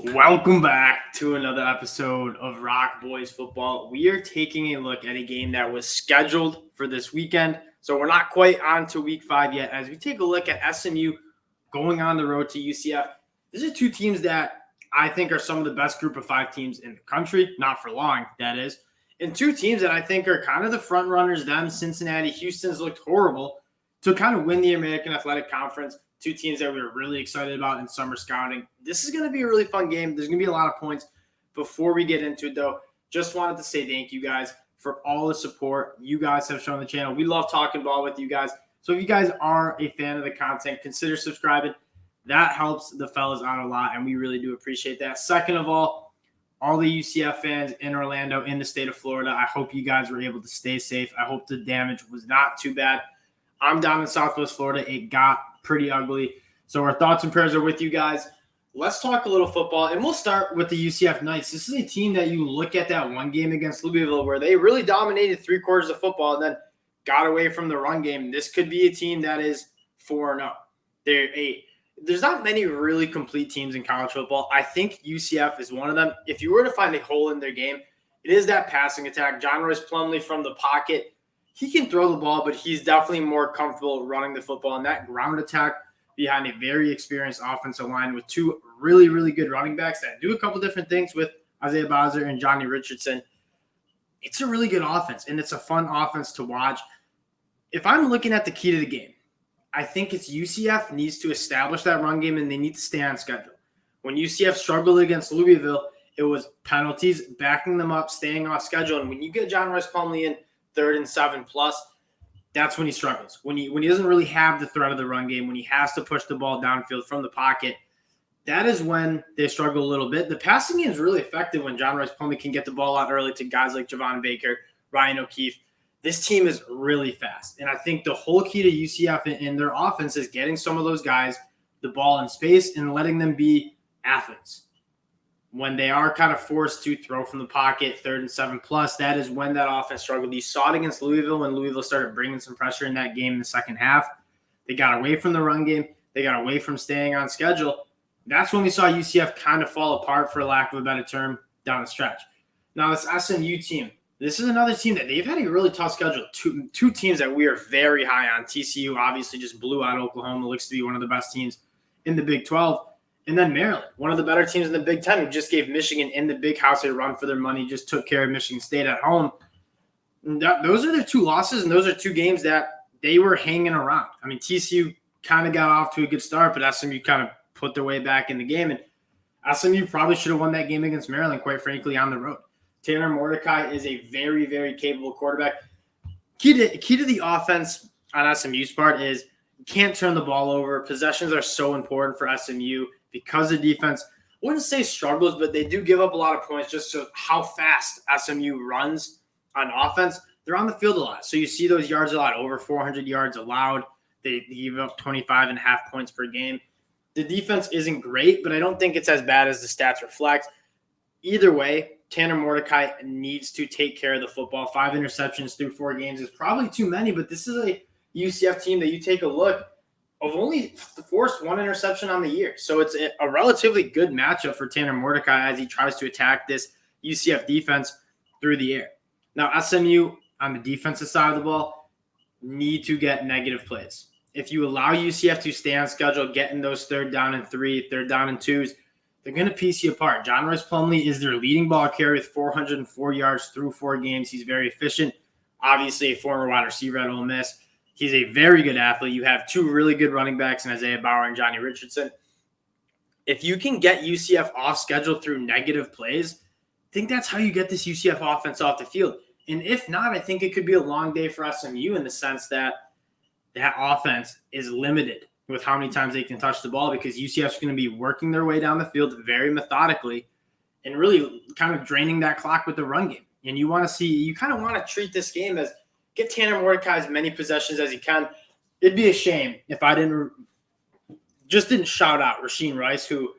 Welcome back to another episode of ROC Boys Football. We are taking a look at a game that was scheduled for this weekend. So we're not quite on to week 5 yet as we take a look at SMU going on the road to UCF. These are two teams that I think are some of the best group of 5 teams in the country. Not for long, that is. And two teams that I think are kind of the front runners. Them, Cincinnati, Houston's looked horrible to kind of win the American Athletic Conference. Two teams that we were really excited about in summer scouting. This is going to be a really fun game. There's going to be a lot of points. Before we get into it, though, just wanted to say thank you guys for all the support you guys have shown the channel. We love talking ball with you guys. So if you guys are a fan of the content, consider subscribing. That helps the fellas out a lot, and we really do appreciate that. Second of all the UCF fans in Orlando, in the state of Florida, I hope you guys were able to stay safe. I hope the damage was not too bad. I'm down in Southwest Florida. It got pretty ugly. So our thoughts and prayers are with you guys. Let's talk a little football, and we'll start with the UCF Knights. This is a team that you look at that one game against Louisville where they really dominated 3/4 of football and then got away from the run game. This could be a team that is 4-0. There's not many really complete teams in college football. I think UCF is one of them. If you were to find a hole in their game, it is that passing attack. John Royce Plumlee from the pocket, he can throw the ball, but he's definitely more comfortable running the football. And that ground attack behind a very experienced offensive line with two really, really good running backs that do a couple different things with Isaiah Bowser and Johnny Richardson. It's a really good offense, and it's a fun offense to watch. If I'm looking at the key to the game, I think it's UCF needs to establish that run game, and they need to stay on schedule. When UCF struggled against Louisville, it was penalties, backing them up, staying off schedule. And when you get John Royce Plumlee in 3rd and 7+, that's when he struggles. When he doesn't really have the threat of the run game, when he has to push the ball downfield from the pocket, that is when they struggle a little bit. The passing game is really effective when John Royce Plumlee can get the ball out early to guys like Javon Baker, Ryan O'Keefe. This team is really fast. And I think the whole key to UCF in their offense is getting some of those guys the ball in space and letting them be athletes. When they are kind of forced to throw from the pocket, 3rd and 7+, that is when that offense struggled. You saw it against Louisville when Louisville started bringing some pressure in that game in the second half. They got away from the run game. They got away from staying on schedule. That's when we saw UCF kind of fall apart, for lack of a better term, down the stretch. Now, this SMU team, this is another team that they've had a really tough schedule. Two teams that we are very high on. TCU obviously just blew out Oklahoma. Looks to be one of the best teams in the Big 12. And then Maryland, one of the better teams in the Big 10, who just gave Michigan in the Big House a run for their money, just took care of Michigan State at home. Those are their 2 losses, and those are 2 games that they were hanging around. I mean, TCU kind of got off to a good start, but SMU kind of put their way back in the game. And SMU probably should have won that game against Maryland, quite frankly, on the road. Tanner Mordecai is a very, very capable quarterback. Key to the offense on SMU's part is you can't turn the ball over. Possessions are so important for SMU because the defense, I wouldn't say struggles, but they do give up a lot of points just so how fast SMU runs on offense. They're on the field a lot. So you see those yards a lot, over 400 yards allowed. They give up 25.5 points per game. The defense isn't great, but I don't think it's as bad as the stats reflect. Either way, Tanner Mordecai needs to take care of the football. 5 interceptions through 4 games is probably too many, but this is a UCF team that you take a look of only forced 1 interception on the year. So it's a relatively good matchup for Tanner Mordecai as he tries to attack this UCF defense through the air. Now, SMU on the defensive side of the ball need to get negative plays. If you allow UCF to stay on schedule, getting those 3rd down and 3, 3rd down and 2s, they're going to piece you apart. John Royce Plumlee is their leading ball carrier with 404 yards through 4 games. He's very efficient. Obviously, a former wide receiver at Ole Miss. He's a very good athlete. You have 2 really good running backs in Isaiah Bauer and Johnny Richardson. If you can get UCF off schedule through negative plays, I think that's how you get this UCF offense off the field. And if not, I think it could be a long day for SMU in the sense that that offense is limited with how many times they can touch the ball because UCF is going to be working their way down the field very methodically and really kind of draining that clock with the run game. And you kind of want to treat this game as get Tanner Mordecai as many possessions as he can. It'd be a shame if I didn't shout out Rasheem Rice, who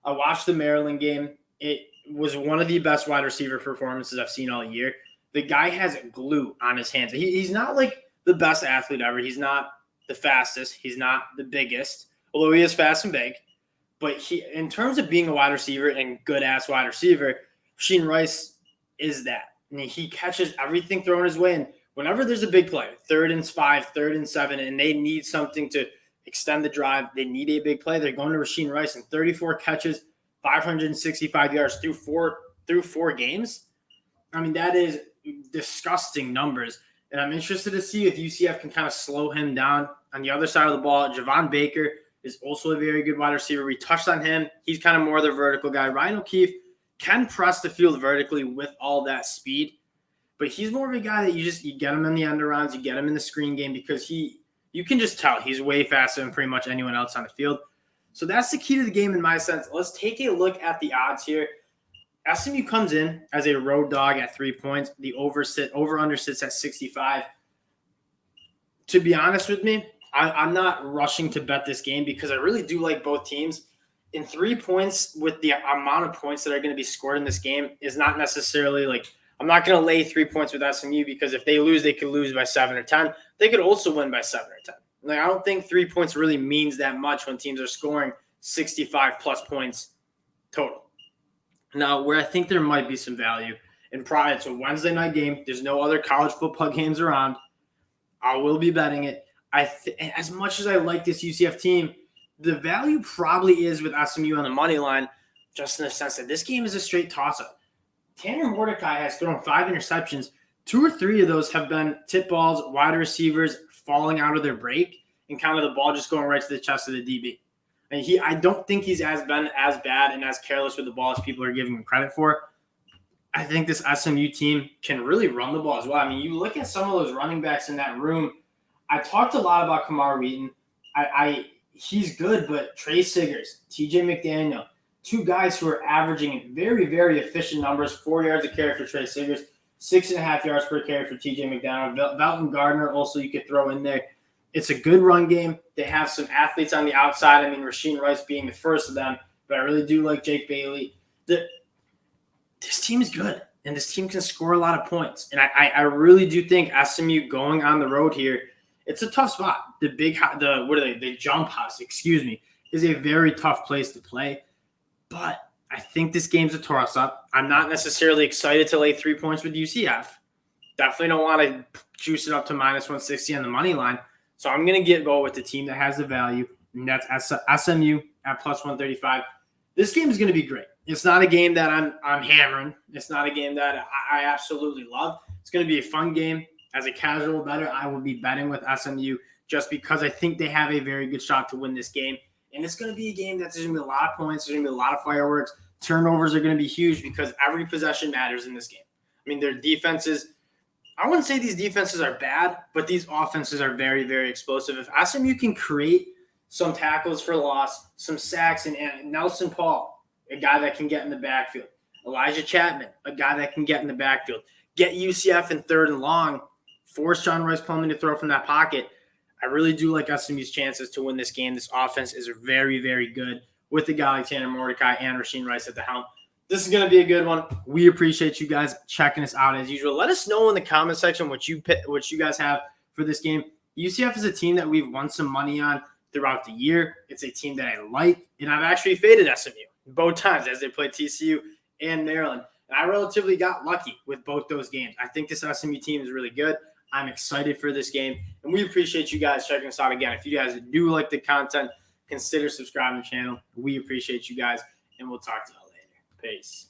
I watched the Maryland game. It was one of the best wide receiver performances I've seen all year. The guy has glue on his hands. He's not like the best athlete ever. He's not the fastest. He's not the biggest, although he is fast and big. But in terms of being a wide receiver and good-ass wide receiver, Rasheed Rice is that. I mean, he catches everything thrown his way. And whenever there's a big play, 3rd and 5, 3rd and 7, and they need something to extend the drive, they need a big play, they're going to Rasheed Rice, and 34 catches, 565 yards through four games. I mean, that is disgusting numbers. And I'm interested to see if UCF can kind of slow him down. On the other side of the ball, Javon Baker is also a very good wide receiver. We touched on him. He's kind of more the vertical guy. Ryan O'Keefe can press the field vertically with all that speed, but he's more of a guy that you get him in the end arounds, you get him in the screen game, because you can just tell he's way faster than pretty much anyone else on the field. So that's the key to the game in my sense. Let's take a look at the odds here. SMU comes in as a road dog at 3 points. The over-under sits at 65. To be honest with me, I'm not rushing to bet this game because I really do like both teams. In 3 points, with the amount of points that are going to be scored in this game, is not necessarily like – I'm not going to lay 3 points with SMU because if they lose, they could lose by 7 or 10. They could also win by 7 or 10. Like, I don't think 3 points really means that much when teams are scoring 65-plus points total. Now, where I think there might be some value, and probably it's a Wednesday night game. There's no other college football games around. I will be betting it. As much as I like this UCF team, the value probably is with SMU on the money line, just in the sense that this game is a straight toss-up. Tanner Mordecai has thrown 5 interceptions. 2 or 3 of those have been tip balls, wide receivers falling out of their break, and kind of the ball just going right to the chest of the DB. And I don't think he's been as bad and as careless with the ball as people are giving him credit for. I think this SMU team can really run the ball as well. I mean, you look at some of those running backs in that room. I talked a lot about Kamar Wheaton. He's good, but Trey Siggers, TJ McDaniel, 2 guys who are averaging very, very efficient numbers, 4 yards a carry for Trey Siggers, 6.5 yards per carry for TJ McDaniel. Velton Gardner also you could throw in there. It's a good run game. They have some athletes on the outside. I mean, Rasheed Rice being the first of them, but I really do like Jake Bailey. This team is good, and this team can score a lot of points. And I really do think SMU going on the road here, it's a tough spot. The jump house, is a very tough place to play. But I think this game's a toss-up. I'm not necessarily excited to lay 3 points with UCF. Definitely don't want to juice it up to minus 160 on the money line. So I'm going to go with the team that has the value, and that's SMU at plus 135. This game is going to be great. It's not a game that I'm hammering. It's not a game that I absolutely love. It's going to be a fun game. As a casual bettor, I will be betting with SMU just because I think they have a very good shot to win this game. And it's going to be a game that's going to be a lot of points. There's going to be a lot of fireworks. Turnovers are going to be huge because every possession matters in this game. I mean, their defenses – I wouldn't say these defenses are bad, but these offenses are very, very explosive. If SMU can create some tackles for loss, some sacks, and Nelson Paul, a guy that can get in the backfield, Elijah Chapman, a guy that can get in the backfield, get UCF in 3rd and long, force John Rice Plumlee to throw from that pocket, I really do like SMU's chances to win this game. This offense is very, very good with the guy like Tanner Mordecai and Rasheed Rice at the helm. This is going to be a good one. We appreciate you guys checking us out as usual. Let us know in the comment section what you guys have for this game. UCF is a team that we've won some money on throughout the year. It's a team that I like, and I've actually faded SMU both times as they played TCU and Maryland. And I relatively got lucky with both those games. I think this SMU team is really good. I'm excited for this game, and we appreciate you guys checking us out again. If you guys do like the content, consider subscribing to the channel. We appreciate you guys, and we'll talk to you later. Peace.